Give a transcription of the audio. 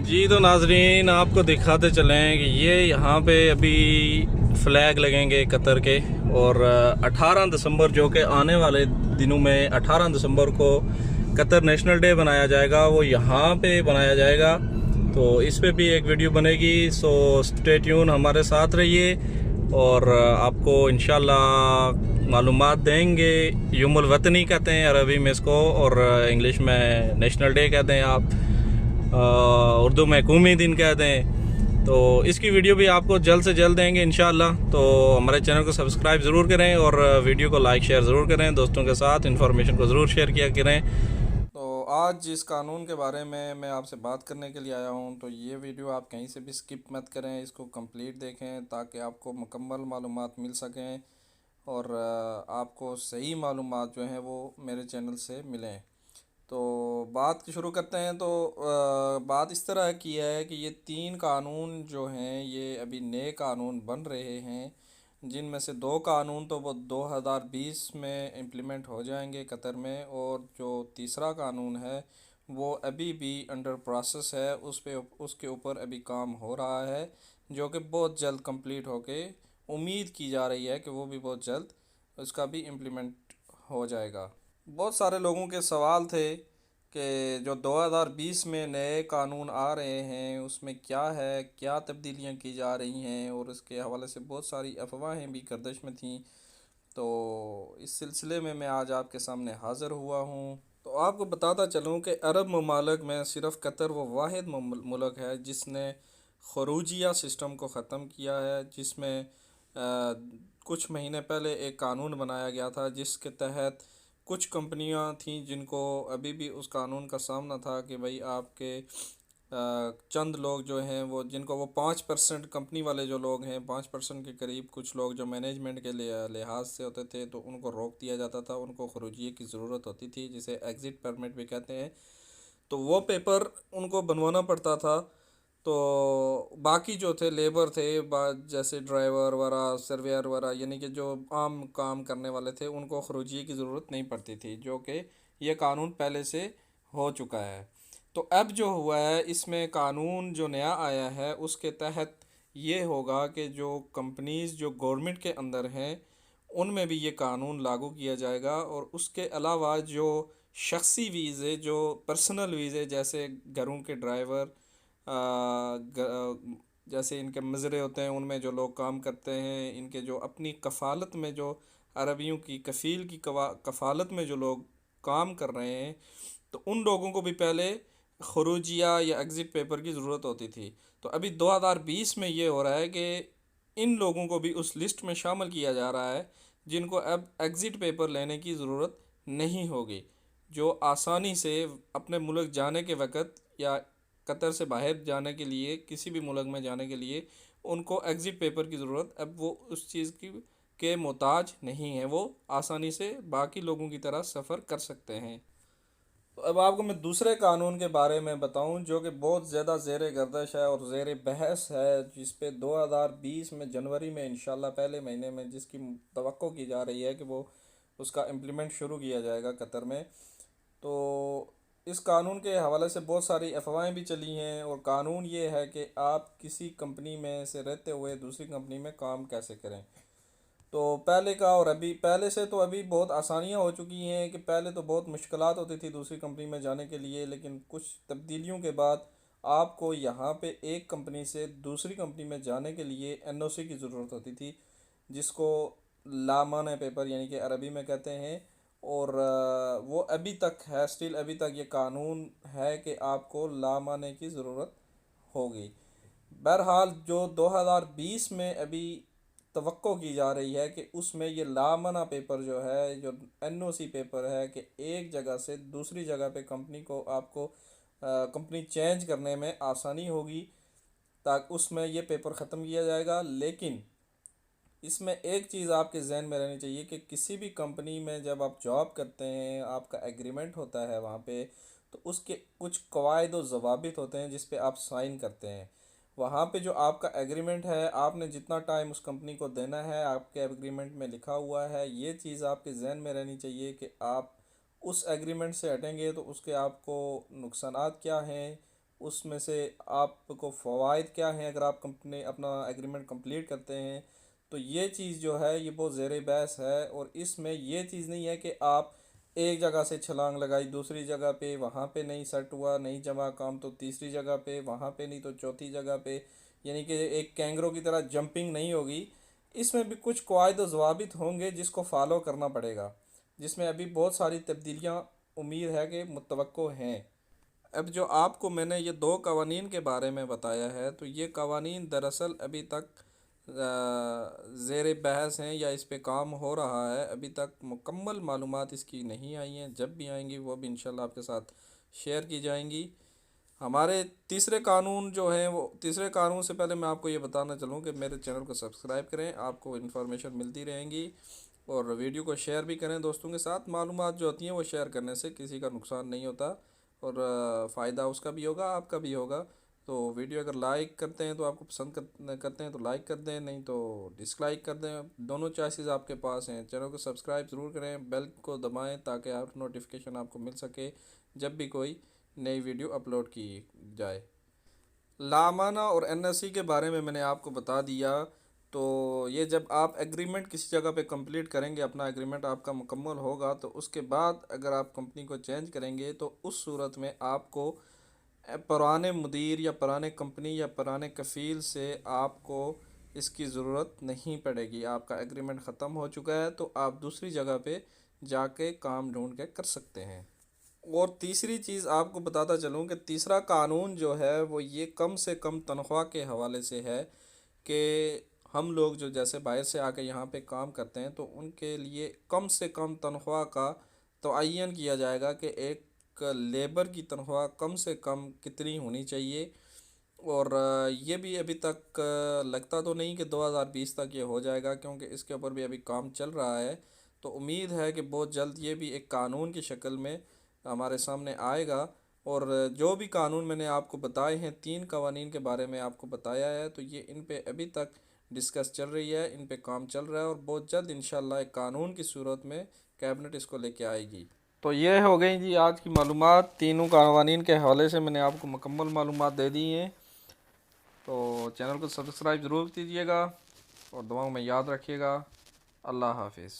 जी तो नाजरीन आपको दिखाते चलें कि ये यहाँ पे अभी फ्लैग लगेंगे कतर के। और 18 दिसंबर जो कि आने वाले दिनों में 18 दिसंबर को कतर नेशनल डे बनाया जाएगा, वो यहाँ पे बनाया जाएगा। तो इस पे भी एक वीडियो बनेगी, सो स्टे ट्यून, हमारे साथ रहिए और आपको इंशाल्लाह मालूमात देंगे। यौमुल वतनी कहते हैं अरबी में इसको, और इंग्लिश में नेशनल डे कहते हैं आप, उर्दू में कौमी दिन कहते हैं। तो इसकी वीडियो भी आपको जल्द से जल्द देंगे इंशाल्लाह। तो हमारे चैनल को सब्सक्राइब ज़रूर करें और वीडियो को लाइक शेयर ज़रूर करें, दोस्तों के साथ इन्फॉर्मेशन को ज़रूर शेयर किया करें। तो आज जिस कानून के बारे में मैं आपसे बात करने के लिए आया हूँ, तो ये वीडियो आप कहीं से भी स्किप मत करें, इसको कंप्लीट देखें ताकि आपको मुकम्मल मालूमात मिल सकें और आपको सही मालूमात जो हैं वो मेरे चैनल से मिलें। तो बात शुरू करते हैं। तो बात इस तरह की है कि ये तीन कानून जो हैं ये अभी नए कानून बन रहे हैं, जिनमें से दो कानून तो वो 2020 में इम्प्लीमेंट हो जाएंगे कतर में, और जो तीसरा कानून है वो अभी भी अंडर प्रोसेस है, उसके ऊपर अभी काम हो रहा है, जो कि बहुत जल्द कंप्लीट होके उम्मीद की जा रही है कि वो भी बहुत जल्द उसका भी इम्प्लीमेंट हो जाएगा। बहुत सारे लोगों के सवाल थे कि जो 2020 में नए कानून आ रहे हैं उसमें क्या है, क्या तब्दीलियां की जा रही हैं, और इसके हवाले से बहुत सारी अफवाहें भी गर्दिश में थीं। तो इस सिलसिले में मैं आज आपके सामने हाज़िर हुआ हूँ। तो आपको बताता चलूँ कि अरब ममालिक में सिर्फ़ कतर वो वाहिद मुल्क है जिसने खरूजिया सिस्टम को ख़त्म किया है, जिसमें कुछ महीने पहले एक कानून बनाया गया था जिसके तहत कुछ कंपनियां थीं जिनको अभी भी उस कानून का सामना था कि भाई आपके चंद लोग जो हैं वो, जिनको वो 5% कंपनी वाले जो लोग हैं, 5% के करीब कुछ लोग जो मैनेजमेंट के लिए लिहाज से होते थे, तो उनको रोक दिया जाता था। उनको खरूजिए की ज़रूरत होती थी, जिसे एग्ज़िट परमिट भी कहते हैं। तो वो पेपर उनको बनवाना पड़ता था। तो बाकी जो थे लेबर थे, जैसे ड्राइवर वगैरह, सर्वेयर वगैरह, यानी कि जो आम काम करने वाले थे, उनको खरूजिए की ज़रूरत नहीं पड़ती थी, जो कि ये कानून पहले से हो चुका है। तो अब जो हुआ है इसमें कानून जो नया आया है उसके तहत ये होगा कि जो कंपनीज़ जो गवर्नमेंट के अंदर हैं उनमें भी ये कानून लागू किया जाएगा। और उसके अलावा जो शख्सी वीज़े, जो पर्सनल वीज़े, जैसे घरों के ड्राइवर, जैसे इनके मज़रे होते हैं उनमें जो लोग काम करते हैं, इनके जो अपनी कफ़ालत में, जो अरबियों की कफ़ील की कफ़ालत में जो लोग काम कर रहे हैं, तो उन लोगों को भी पहले खरूजिया या एग्ज़िट पेपर की ज़रूरत होती थी। तो अभी 2020 में ये हो रहा है कि इन लोगों को भी उस लिस्ट में शामिल किया जा रहा है जिनको अब एग्ज़िट पेपर लेने की ज़रूरत नहीं होगी, जो आसानी से अपने मुल्क जाने के वक़्त या कतर से बाहर जाने के लिए, किसी भी मुल्क में जाने के लिए उनको एग्ज़िट पेपर की ज़रूरत, अब वो उस चीज़ की के मोहताज नहीं है, वो आसानी से बाकी लोगों की तरह सफ़र कर सकते हैं। तो अब आपको मैं दूसरे कानून के बारे में बताऊं जो कि बहुत ज़्यादा ज़ेर गर्दिश है और ज़ेर बहस है, जिस पे 2020 में जनवरी में इंशाल्लाह पहले महीने में जिसकी तवक्को की जा रही है कि वो उसका इम्प्लीमेंट शुरू किया जाएगा कतर में। तो इस कानून के हवाले से बहुत सारी अफवाहें भी चली हैं, और कानून ये है कि आप किसी कंपनी में से रहते हुए दूसरी कंपनी में काम कैसे करें। तो पहले का और अभी, पहले से तो अभी बहुत आसानियाँ हो चुकी हैं कि पहले तो बहुत मुश्किलात होती थी दूसरी कंपनी में जाने के लिए, लेकिन कुछ तब्दीलियों के बाद आपको यहाँ पे एक कंपनी से दूसरी कंपनी में जाने के लिए एनओसी की ज़रूरत होती थी, जिसको लामाना पेपर यानी कि अरबी में कहते हैं। और वो अभी तक है, स्टिल अभी तक ये कानून है कि आपको लामाने की ज़रूरत होगी। बहरहाल जो 2020 में अभी तवक्को की जा रही है कि उसमें ये लामना पेपर जो है, जो एनओसी पेपर है, कि एक जगह से दूसरी जगह पे कंपनी को, आपको कंपनी चेंज करने में आसानी होगी, ताकि उसमें ये पेपर ख़त्म किया जाएगा। लेकिन इसमें एक चीज़ आपके जहन में रहनी चाहिए कि किसी भी कंपनी में जब आप जॉब करते हैं, आपका एग्रीमेंट होता है वहाँ पे, तो उसके कुछ कवायद व ज़वाबित होते हैं जिस पे आप साइन करते हैं। वहाँ पे जो आपका एग्रीमेंट है, आपने जितना टाइम उस कंपनी को देना है, आपके एग्रीमेंट में लिखा हुआ है। ये चीज़ आपके जहन में रहनी चाहिए कि आप उस एग्रीमेंट से हटेंगे तो उसके आपको नुकसानात क्या हैं, उसमें से आपको फ़वाइद क्या हैं अगर आप कंपनी अपना एग्रीमेंट कंप्लीट करते हैं। तो ये चीज़ जो है ये बहुत ज़ेर बहस है, और इसमें ये चीज़ नहीं है कि आप एक जगह से छलांग लगाई दूसरी जगह पे, वहाँ पे नहीं सेट हुआ, नहीं जमा काम, तो तीसरी जगह पे, वहाँ पे नहीं तो चौथी जगह पे, यानी कि एक कैंगरो की तरह जंपिंग नहीं होगी। इसमें भी कुछ कवायद व ज़वाबित होंगे जिसको फॉलो करना पड़ेगा, जिसमें अभी बहुत सारी तब्दीलियाँ उम्मीद है कि मुतवक्को हैं। अब जो आपको मैंने ये दो कवानीन के बारे में बताया है, तो ये कवानीन दरअसल अभी तक ज़ेर बहस हैं या इस पे काम हो रहा है। अभी तक मुकम्मल मालूमात इसकी नहीं आई हैं, जब भी आएंगी वो भी इंशाल्लाह आपके साथ शेयर की जाएंगी। हमारे तीसरे कानून जो हैं, वो तीसरे कानून से पहले मैं आपको ये बताना चलूँ कि मेरे चैनल को सब्सक्राइब करें, आपको इन्फॉर्मेशन मिलती रहेंगी, और वीडियो को शेयर भी करें दोस्तों के साथ। मालूमात जो होती हैं वो शेयर करने से किसी का नुकसान नहीं होता, और फ़ायदा उसका भी होगा, आपका भी होगा। तो वीडियो अगर लाइक करते हैं तो आपको पसंद करते हैं तो लाइक कर दें, नहीं तो डिसलाइक कर दें, दोनों चॉइसेस आपके पास हैं। चैनल को सब्सक्राइब ज़रूर करें, बेल को दबाएं ताकि आप नोटिफिकेशन आपको मिल सके जब भी कोई नई वीडियो अपलोड की जाए। लामाना और एनएससी के बारे में मैंने आपको बता दिया। तो ये जब आप एग्रीमेंट किसी जगह पे कंप्लीट करेंगे, अपना एग्रीमेंट आपका मुकम्मल होगा, तो उसके बाद अगर आप कंपनी को चेंज करेंगे तो उस सूरत में आपको पुराने मुदीर या पुराने कंपनी या पुराने कफ़ील से आपको इसकी ज़रूरत नहीं पड़ेगी। आपका एग्रीमेंट ख़त्म हो चुका है तो आप दूसरी जगह पे जाके काम ढूंढ के कर सकते हैं। और तीसरी चीज़ आपको बताता चलूँ कि तीसरा कानून जो है वो ये कम से कम तनख्वाह के हवाले से है, कि हम लोग जो जैसे बाहर से आके यहाँ पे काम करते हैं तो उनके लिए कम से कम तनख्वाह का तयन किया जाएगा कि एक लेबर की तनख्वाह कम से कम कितनी होनी चाहिए। और ये भी अभी तक लगता तो नहीं कि 2020 तक ये हो जाएगा, क्योंकि इसके ऊपर भी अभी काम चल रहा है। तो उम्मीद है कि बहुत जल्द ये भी एक कानून की शक्ल में हमारे सामने आएगा। और जो भी कानून मैंने आपको बताए हैं, 3 कवानीन के बारे में आपको बताया है, तो ये इन पे अभी तक डिस्कस चल रही है, इन पे काम चल रहा है, और बहुत जल्द इंशाल्लाह एक कानून की सूरत में कैबिनेट इसको लेके आएगी। तो ये हो गई जी आज की मालूमात, तीनों कवानीन के हवाले से मैंने आपको मुकम्मल मालूमात दे दी हैं। तो चैनल को सब्सक्राइब ज़रूर कीजिएगा और दुआओं में याद रखिएगा। अल्लाह हाफिज़।